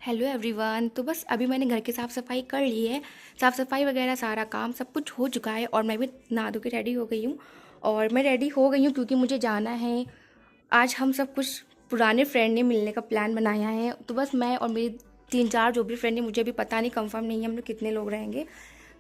Hello everyone. तो बस अभी मैंने घर की साफ़ सफाई कर ली है। साफ़ सफाई वगैरह सारा काम सब कुछ हो चुका है और मैं भी नहा धो के रेडी हो गई हूँ। और मैं रेडी हो गई हूँ क्योंकि मुझे जाना है। आज हम सब कुछ पुराने फ्रेंड ने मिलने का प्लान बनाया है। तो बस मैं और मेरी 3-4 जो भी फ्रेंड है, मुझे अभी पता नहीं, कंफर्म नहीं है हम लोग कितने लोग रहेंगे।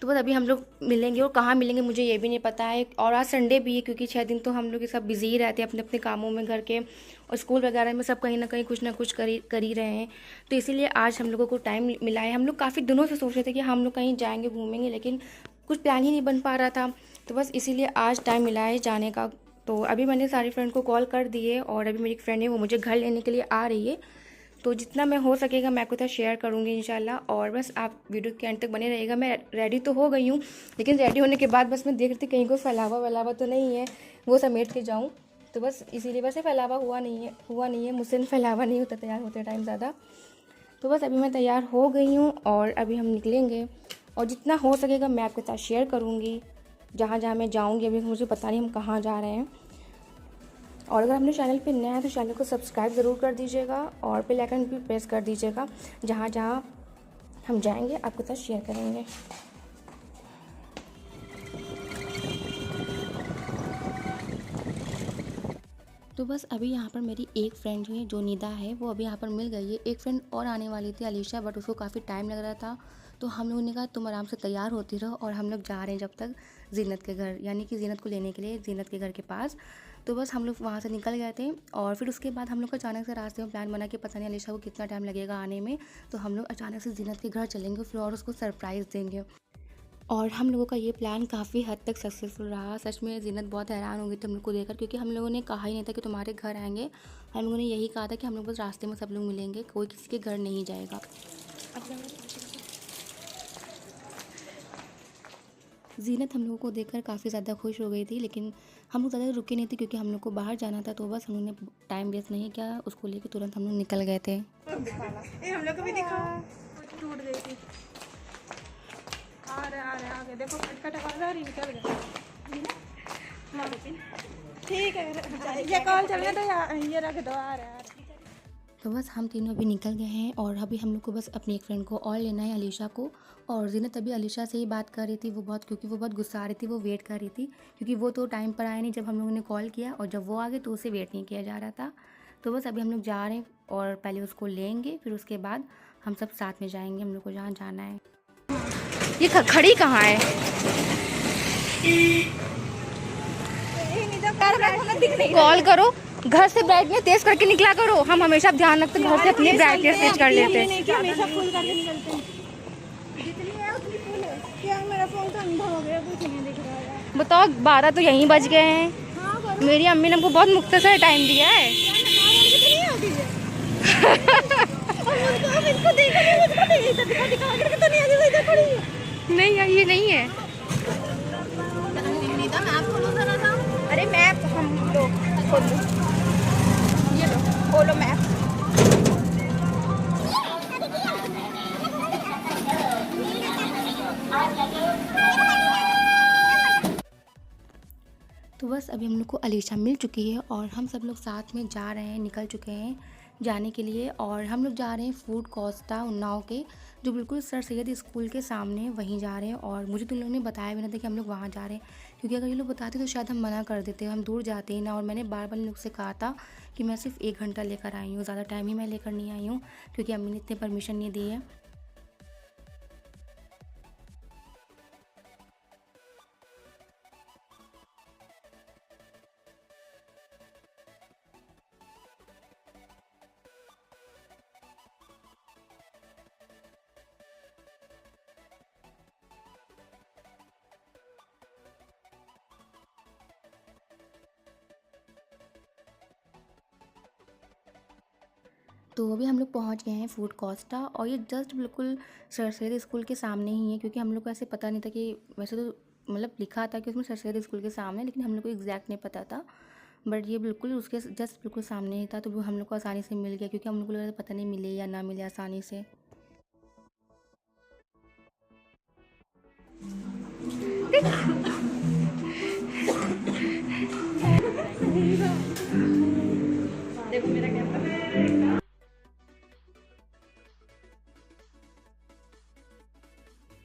तो बस अभी हम लोग मिलेंगे और कहाँ मिलेंगे मुझे ये भी नहीं पता है। और आज संडे भी है क्योंकि 6 दिन तो हम लोग ये सब बिज़ी ही रहते हैं अपने अपने कामों में, घर के और स्कूल वगैरह में सब कहीं ना कुछ कर ही रहे हैं। तो इसीलिए आज हम लोगों को टाइम मिला है। हम लोग काफ़ी दिनों से सोच रहे थे कि हम लोग कहीं जाएंगे घूमेंगे, लेकिन कुछ प्लान ही नहीं बन पा रहा था। तो बस इसीलिए आज टाइम मिला है जाने का। तो अभी मैंने सारी फ्रेंड को कॉल कर दिए और अभी मेरी फ्रेंड है वो मुझे घर लेने के लिए आ रही है। तो जितना मैं हो सकेगा मैं आपके साथ शेयर करूँगी इंशाल्लाह। और बस आप वीडियो के एंड तक बने रहिएगा। मैं रेडी तो हो गई हूँ, लेकिन रेडी होने के बाद बस मैं देख रही थी कहीं कोई फैलावा वैलावा तो नहीं है, वो समेट के जाऊँ। तो बस इसीलिए वैसे फैलावा हुआ नहीं है मुझसे फैलावा नहीं होता तैयार होते टाइम ज़्यादा। तो बस अभी मैं तैयार हो गई हूँ और अभी हम निकलेंगे और जितना हो सकेगा मैं आपके साथ शेयर करूँगी। जहाँ जहाँ मैं जाऊँगी, अभी मुझे पता नहीं हम कहाँ जा रहे हैं। और अगर अपने चैनल पे नया है तो चैनल को सब्सक्राइब ज़रूर कर दीजिएगा और बेल आइकन भी प्रेस कर दीजिएगा। जहाँ जहाँ हम जाएंगे आपके साथ शेयर करेंगे। तो बस अभी यहाँ पर मेरी एक फ्रेंड जो है, जो निदा है, वो अभी यहाँ पर मिल गई है। एक फ्रेंड और आने वाली थी अलीशा, बट उसको काफ़ी टाइम लग रहा था। तो हम लोगों ने कहा तुम आराम से तैयार होती रहो और हम लोग जा रहे हैं जब तक जीनत के घर, यानी कि जीनत को लेने के लिए जीनत के घर के पास। तो बस हम लोग वहाँ से निकल गए थे और फिर उसके बाद हम लोग का अचानक से रास्ते में प्लान बना कि पता नहीं अलीशा को कितना टाइम लगेगा आने में। तो हम लोग अचानक से जीनत के घर चलेंगे फिर और उसको सरप्राइज़ देंगे। और हम लोगों का ये प्लान काफ़ी हद तक सक्सेसफुल रहा। सच में जीनत बहुत हैरान हो गई थी हम लोग को देखकर, क्योंकि हम लोगों ने कहा ही नहीं था कि तुम्हारे घर आएंगे। हम लोगों ने यही कहा था कि हम लोग बस रास्ते में सब लोग मिलेंगे, कोई किसी के घर नहीं जाएगा। जीनत हम लोगों को देखकर काफ़ी ज़्यादा खुश हो गई थी, लेकिन हम लोग ज़्यादा रुके नहीं थे क्योंकि हम लोग को बाहर जाना था। तो बस हम लोग ने टाइम वेस्ट नहीं किया, उसको लेकर तुरंत हम लोग निकल गए थे। हम लोग को भी दिखाओ, टूट गई थी। आ रहे आगे देखो, कटकट आवाज निकल गया। ठीक है, ये कॉल चल रहा था, ये रख दो। आ रहे तो बस हम तीनों अभी निकल गए हैं और अभी हम लोग को बस अपनी एक फ्रेंड को और लेना है, अलीशा को। और जीनत अभी अलीशा से ही बात कर रही थी, वो बहुत, क्योंकि वो बहुत गुस्सा आ रही थी, वो वेट कर रही थी क्योंकि वो तो टाइम पर आया नहीं जब हम लोगों ने कॉल किया, और जब वो आ गए तो उसे वेट नहीं किया जा रहा था। तो बस अभी हम लोग जा रहे हैं और पहले उसको लेंगे, फिर उसके बाद हम सब साथ में जाएंगे हम लोग को जहाँ जाना है। ये खड़ी कहाँ है? कॉल करो, घर से ब्राइटनेस तेज करके निकला करो। हम हमेशा ध्यान रखते घर से अपनी ब्राइटनेस तेज कर लेते हैं। हमेशा फुल करके निकलते हैं, जितनी है उतनी फुल है। क्या मेरा फोन तो अंधा हो गया, कुछ नहीं दिख रहा है। बताओ, 12 तो यहीं बज गए हैं। मेरी अम्मी ने हमको बहुत मुख्तसर टाइम दिया है। नहीं यार, ये नहीं है। अरे मैप हम लोग खोलो, ये लो खोलो मैप। तो बस अभी हम लोग को अलीशा मिल चुकी है और हम सब लोग साथ में जा रहे हैं, निकल चुके हैं जाने के लिए। और हम लोग जा रहे हैं फूड कोस्टा उन्नाव के, जो बिल्कुल सर सैयद स्कूल के सामने है, वहीं जा रहे हैं। और मुझे तो लोगों ने बताया भी नहीं था कि हम लोग वहाँ जा रहे हैं, क्योंकि अगर ये लोग बताते तो शायद हम मना कर देते, हम दूर जाते ही ना। और मैंने बार बार लोग से कहा था कि मैं सिर्फ 1 घंटा लेकर आई हूँ, ज़्यादा टाइम ही मैं लेकर नहीं आई हूँ, क्योंकि अम्मी ने इतने परमिशन नहीं दी है। तो अभी हम लोग पहुंच गए हैं फूड कोस्टा, और ये जस्ट बिल्कुल सर सैयद स्कूल के सामने ही है, क्योंकि हम लोग को ऐसे पता नहीं था कि, वैसे तो मतलब लिखा था कि उसमें सर सैयद स्कूल के सामने, लेकिन हम लोग को एग्जैक्ट नहीं पता था। बट ये बिल्कुल उसके जस्ट बिल्कुल सामने ही था, तो वो हम लोग को आसानी से मिल गया, क्योंकि हम लोग को लगा पता नहीं मिले या ना मिले आसानी से। देखो मेरा कैमरा।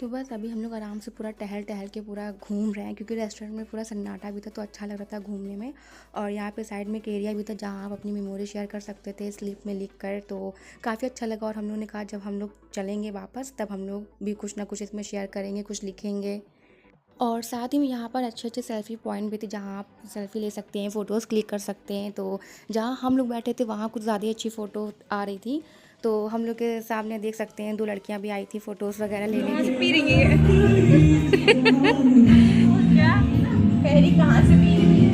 तो बस अभी हम लोग आराम से पूरा टहल टहल के पूरा घूम रहे हैं, क्योंकि रेस्टोरेंट में पूरा सन्नाटा भी था तो अच्छा लग रहा था घूमने में। और यहाँ पे साइड में एक एरिया भी था जहाँ आप अपनी मेमोरी शेयर कर सकते थे स्लिप में लिख कर, तो काफ़ी अच्छा लगा। और हम लोगों ने कहा जब हम लोग चलेंगे वापस तब हम लोग भी कुछ ना कुछ इसमें शेयर करेंगे, कुछ लिखेंगे। और साथ ही में यहाँ पर अच्छे अच्छे सेल्फ़ी पॉइंट भी थे जहाँ आप सेल्फ़ी ले सकते हैं, फ़ोटोज़ क्लिक कर सकते हैं। तो जहाँ हम लोग बैठे थे वहाँ कुछ ज़्यादा ही अच्छी फ़ोटो आ रही थी, तो हम लोग के सामने देख सकते हैं 2 लड़कियाँ भी आई थी फ़ोटोज़ वगैरह लेने के लिए। पी रही है क्या पहली कहाँ से पी रही है?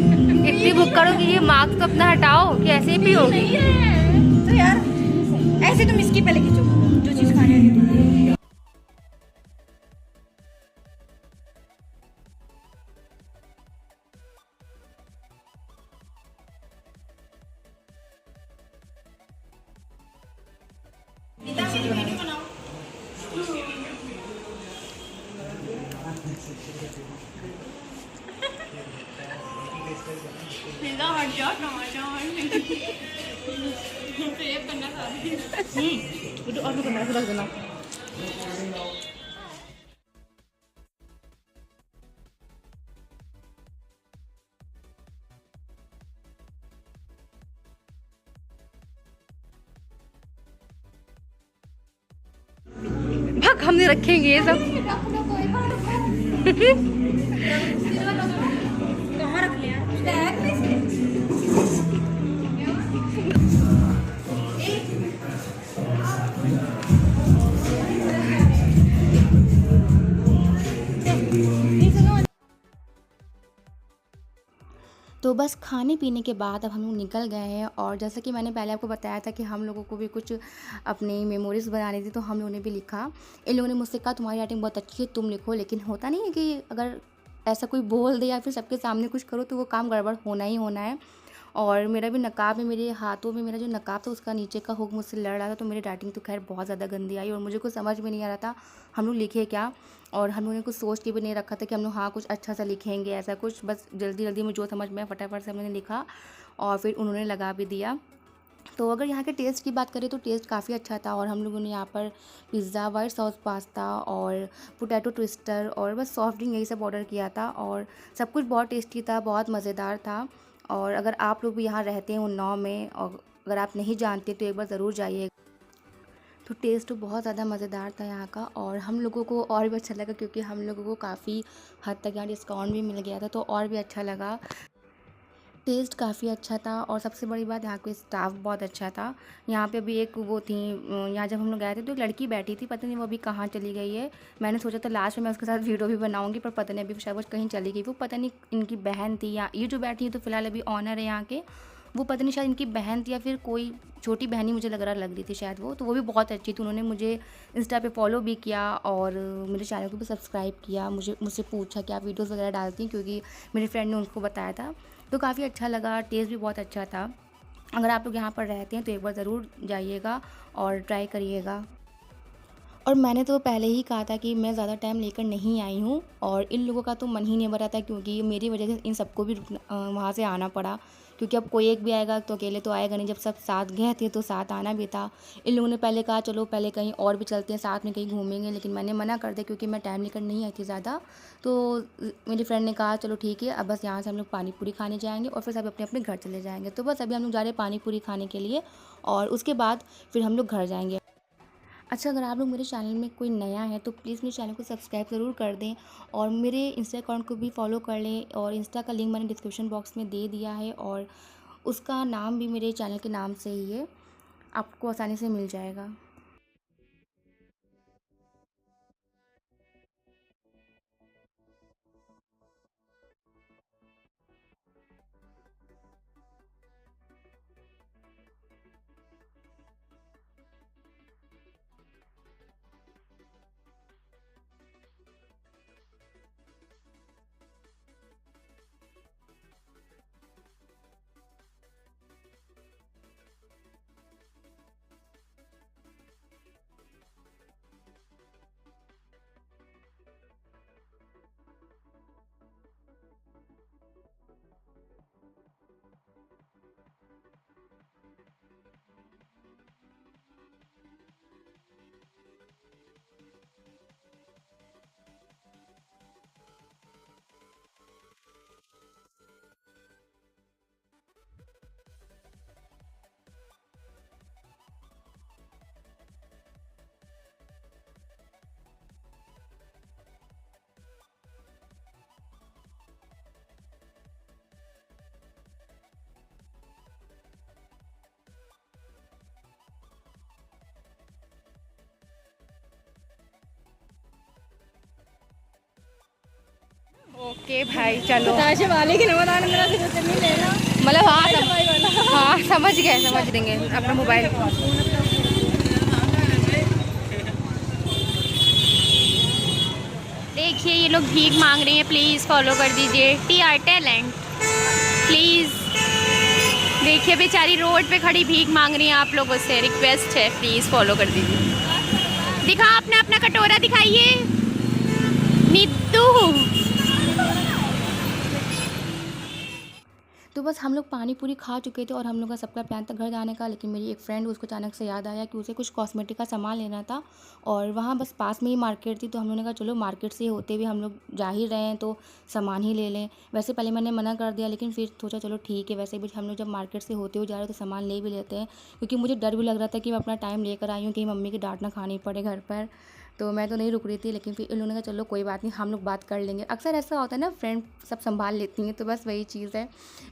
इतनी बुक करो कि ये मार्क्स तो अपना हटाओ कि ऐसे ही पियोगी। नहीं है तो यार ऐसे तुम इसकी पहले खींचो जो चीज़ खाने वाली। तो और भी करना है, रख देना। भाग, हमने रखेंगे ये सब। कहाँ रख लिया बैग में से? तो बस खाने पीने के बाद अब हम लोग निकल गए हैं। और जैसा कि मैंने पहले आपको बताया था कि हम लोगों को भी कुछ अपनी मेमोरीज़ बनानी थी, तो हम लोगों ने भी लिखा। इन लोगों ने मुझसे कहा तुम्हारी राइटिंग बहुत अच्छी है, तुम लिखो। लेकिन होता नहीं है कि अगर ऐसा कोई बोल दे या फिर सबके सामने कुछ करो तो वो काम गड़बड़ होना ही होना है। और मेरा भी नकाब में, मेरे हाथों में मेरा जो नकाब था उसका नीचे का हुक मुझसे लड़ रहा था, तो मेरी राइटिंग तो खैर बहुत ज़्यादा गंदी आई और मुझे कुछ समझ में नहीं आ रहा था हम लोग लिखे क्या। और हम लोगों ने कुछ सोच के भी नहीं रखा था कि हम लोग हाँ कुछ अच्छा सा लिखेंगे, ऐसा कुछ। बस जल्दी जल्दी में जो समझ में फटाफट से हमने लिखा और फिर उन्होंने लगा भी दिया। तो अगर यहाँ के टेस्ट की बात करें तो टेस्ट काफ़ी अच्छा था। और हम लोगों ने यहाँ पर पिज़्ज़ा, वाइट सॉस पास्ता और पोटैटो ट्विस्टर और बस सॉफ्ट ड्रिंक यही सब ऑर्डर किया था। और सब कुछ बहुत टेस्टी था, बहुत मज़ेदार था। और अगर आप लोग भी यहाँ रहते हैं उन्नाव में और अगर आप नहीं जानते तो एक बार ज़रूर जाइए। तो टेस्ट तो बहुत ज़्यादा मज़ेदार था यहाँ का। और हम लोगों को और भी अच्छा लगा क्योंकि हम लोगों को काफ़ी हद तक यहाँ डिस्काउंट भी मिल गया था, तो और भी अच्छा लगा। टेस्ट काफ़ी अच्छा था और सबसे बड़ी बात यहाँ का स्टाफ बहुत अच्छा था। यहाँ पे भी एक वो थी, यहाँ जब हम लोग गए थे तो एक लड़की बैठी थी, पता नहीं वो अभी कहाँ चली गई है। मैंने सोचा था लास्ट में मैं उसके साथ वीडियो भी बनाऊंगी, पर पता नहीं अभी शायद वो कहीं चली गई। वो पता नहीं इनकी बहन थी, या ये जो बैठी है तो फिलहाल अभी ऑनर है यहाँ के, वो पता नहीं शायद इनकी बहन थी या फिर कोई छोटी बहन ही मुझे लग रही थी शायद वो। तो वो भी बहुत अच्छी थी, उन्होंने मुझे इंस्टा पे फॉलो भी किया और मेरे चैनल को भी सब्सक्राइब किया। मुझसे पूछा कि आप वीडियोज़ वगैरह डालती हैं, क्योंकि मेरी फ्रेंड ने उनको बताया था। तो काफ़ी अच्छा लगा, टेस्ट भी बहुत अच्छा था। अगर आप लोग यहाँ पर रहते हैं तो एक बार ज़रूर जाइएगा और ट्राई करिएगा। और मैंने तो पहले ही कहा था कि मैं ज़्यादा टाइम लेकर नहीं आई हूँ और इन लोगों का तो मन ही नहीं भरा था, क्योंकि मेरी वजह से इन सबको भी वहाँ से आना पड़ा। क्योंकि अब कोई एक भी आएगा तो अकेले तो आएगा नहीं, जब सब साथ गए थे तो साथ आना भी था। इन लोगों ने पहले कहा चलो पहले कहीं और भी चलते हैं, साथ में कहीं घूमेंगे, लेकिन मैंने मना कर दिया क्योंकि मैं टाइम लेकर नहीं आई थी ज़्यादा। तो मेरी फ्रेंड ने कहा चलो ठीक है, अब बस यहाँ से हम लोग पानी पूरी खाने जाएंगे और फिर सब अपने अपने घर चले जाएंगे। तो बस अभी हम लोग जा रहे हैं पानी पूरी खाने के लिए और उसके बाद फिर हम लोग घर जाएंगे। अच्छा, अगर आप लोग मेरे चैनल में कोई नया है तो प्लीज़ मेरे चैनल को सब्सक्राइब ज़रूर कर दें और मेरे इंस्टा अकाउंट को भी फॉलो कर लें। और इंस्टा का लिंक मैंने डिस्क्रिप्शन बॉक्स में दे दिया है और उसका नाम भी मेरे चैनल के नाम से ही है, आपको आसानी से मिल जाएगा। ओके भाई चलो। बताशे वाले की नमदान मेरा से नहीं लेना, मतलब हाँ समझ गए, समझ देंगे अपना मोबाइल। देखिए ये लोग भीख मांग रही हैं, प्लीज़ फॉलो कर दीजिए TR टैलेंट प्लीज़। देखिए बेचारी रोड पे खड़ी भीख मांग रही हैं, आप लोगों से रिक्वेस्ट है प्लीज़ फॉलो कर दीजिए। दिखा अपना अपना कटोरा दिखाइए नीतू। तो बस हम लोग पानी पूरी खा चुके थे और हम लोग का सबका प्लान था घर जाने का, लेकिन मेरी एक फ्रेंड उसको अचानक से याद आया कि उसे कुछ कॉस्मेटिक का सामान लेना था और वहाँ बस पास में ही मार्केट थी। तो हम लोगों ने कहा चलो मार्केट से होते हुए हम लोग जा ही रहे हैं तो सामान ही ले लें। वैसे पहले मैंने मना कर दिया, लेकिन फिर सोचा चलो ठीक है, वैसे भी हम लोग जब मार्केट से होते हुए जा रहे हैं तो सामान ले भी लेते हैं, क्योंकि मुझे डर भी लग रहा था कि मैं अपना टाइम लेकर आई हूँ कि मम्मी की डांट ना खानी पड़े घर पर। तो मैं तो नहीं रुक रही थी, लेकिन फिर इन लोगों ने कहा चलो कोई बात नहीं, हम लोग बात कर लेंगे। अक्सर ऐसा होता है ना, फ्रेंड सब संभाल लेती हैं, तो बस वही चीज़ है।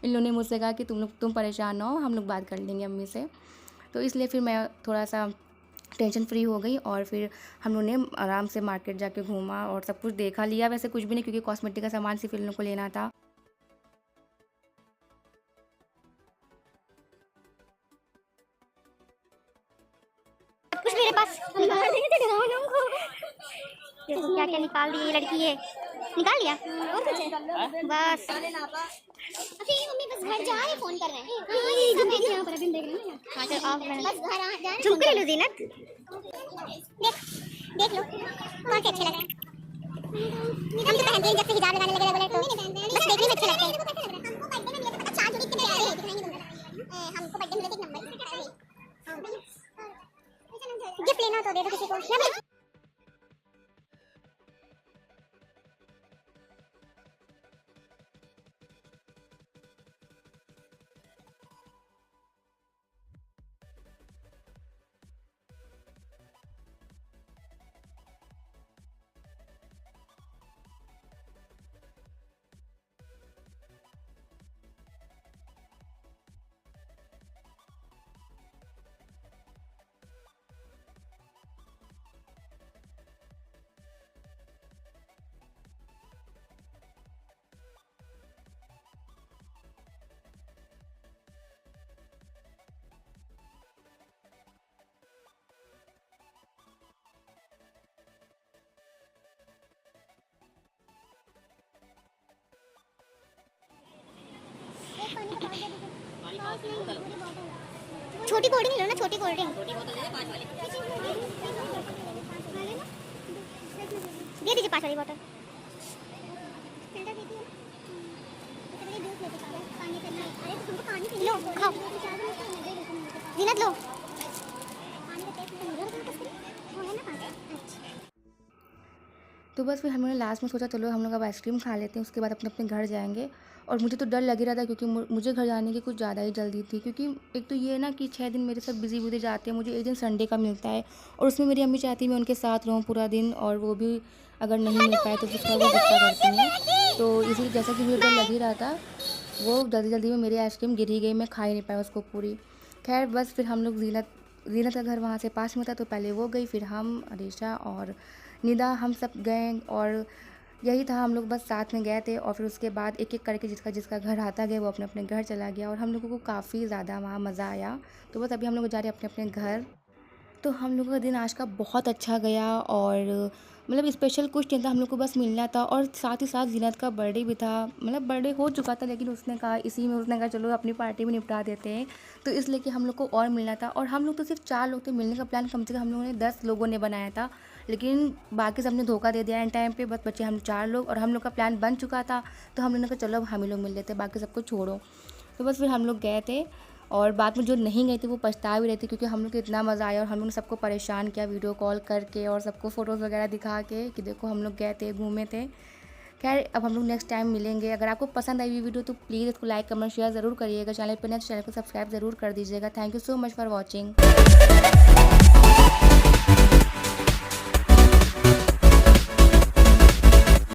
इन लोगों ने मुझसे कहा कि तुम परेशान ना हो, हम लोग बात कर लेंगे अम्मी से। तो इसलिए फिर मैं थोड़ा सा टेंशन फ्री हो गई और फिर हम लोगों ने आराम से मार्केट जाके घूमा और सब कुछ देखा लिया। वैसे कुछ भी नहीं, क्योंकि कॉस्मेटिक का सामान सिर्फ इन लोगों को लेना था। कुछ मेरे पास देखो क्या क्या निकाल दी ये लड़की है, निकाल लिया और कुछ है बस। अभी मम्मी बस घर जा रहे, फोन कर रहे हैं। हां ये जो मैं यहां पर अभी देख रही हूं। हां चल ऑफ मैं बस घर आ जा रहे, झुमके ले लो जीनत। देख लो कौन से अच्छे लग रहे हैं। हम तो पहनते हैं, जब से हिजाब लगाने लगे रेगुलर तो बस देखने में अच्छे लगते हैं। हमको बर्थडे में मिले थे, पता 4 जोड़ी कितने प्यारे दिखाएंगे तुमको। हमको बर्थडे मिले थे एक नंबर। गिफ्ट लेना तो दे दो किसी को। छोटी कोल्ड ड्रिंक लो ना, छोटी कोल्ड ड्रिंक दे दीजिए 5 वाली बोतल। लो खाओ जीनत लो। तो बस फिर हम लोगों ने लास्ट में सोचा चलो हम लोग अब आइसक्रीम खा लेते हैं, उसके बाद अपने अपने घर जाएंगे। और मुझे तो डर लग ही रहा था, क्योंकि मुझे घर जाने की कुछ ज़्यादा ही जल्दी थी, क्योंकि एक तो ये ना कि 6 दिन मेरे सब बिजी बुजी जाते हैं, मुझे एक दिन संडे का मिलता है और उसमें मेरी अम्मी चाहती है मैं उनके साथ रहूँ पूरा दिन, और वो भी अगर नहीं मिल पाए तो फिर थोड़ा वो गुस्सा करती हैं। तो इसी जैसा कि मुझे डर लग ही रहा था, वो जल्दी जल्दी में मेरी आइसक्रीम गिर ही गई, मैं खा ही नहीं पाया उसको पूरी। खैर बस फिर हम लोग जीनत का घर वहाँ से पास में था, तो पहले वो गई, फिर हम अरीशा और निदा हम सब गए और यही था, हम लोग बस साथ में गए थे। और फिर उसके बाद एक एक करके जिसका जिसका घर आता गया वो अपने अपने घर चला गया और हम लोगों को काफ़ी ज़्यादा वहाँ मज़ा आया। तो बस अभी हम लोग जा रहे हैं अपने अपने घर। तो हम लोगों का दिन आज का बहुत अच्छा गया और मतलब स्पेशल कुछ नहीं था, हम लोग को बस मिलना था और साथ ही साथ जीनत का बर्थडे भी था। मतलब बर्थडे हो चुका था, लेकिन उसने कहा चलो अपनी पार्टी में निपटा देते हैं, तो इसलिए कि हम लोग को और मिलना था। और हम लोग तो सिर्फ 4 लोग थे, मिलने का प्लान कम से कम हम लोगों ने 10 लोगों ने बनाया था, लेकिन बाकी सबने धोखा दे दिया एंड टाइम पे, बस बच्चे हम 4 लोग और हम लोग का प्लान बन चुका था। तो हम लोगों ने कहा चलो अब हम ही लोग मिल लेते, बाकी सबको छोड़ो। तो बस फिर हम लोग गए थे और बाद में जो नहीं गए थे वो पछता भी रहे थे, क्योंकि हम लोग को इतना मज़ा आया और हम लोग ने सबको परेशान किया वीडियो कॉल करके और सबको फ़ोटोज़ वगैरह दिखा के कि देखो हम लोग गए थे, घूमे थे। खैर अब हम लोग नेक्स्ट टाइम मिलेंगे। अगर आपको पसंद आई वीडियो तो प्लीज़ इसको लाइक कमेंट शेयर ज़रूर करिएगा। चैनल पर नए तो चैनल को सब्सक्राइब ज़रूर कर दीजिएगा। Thank you so much for watching.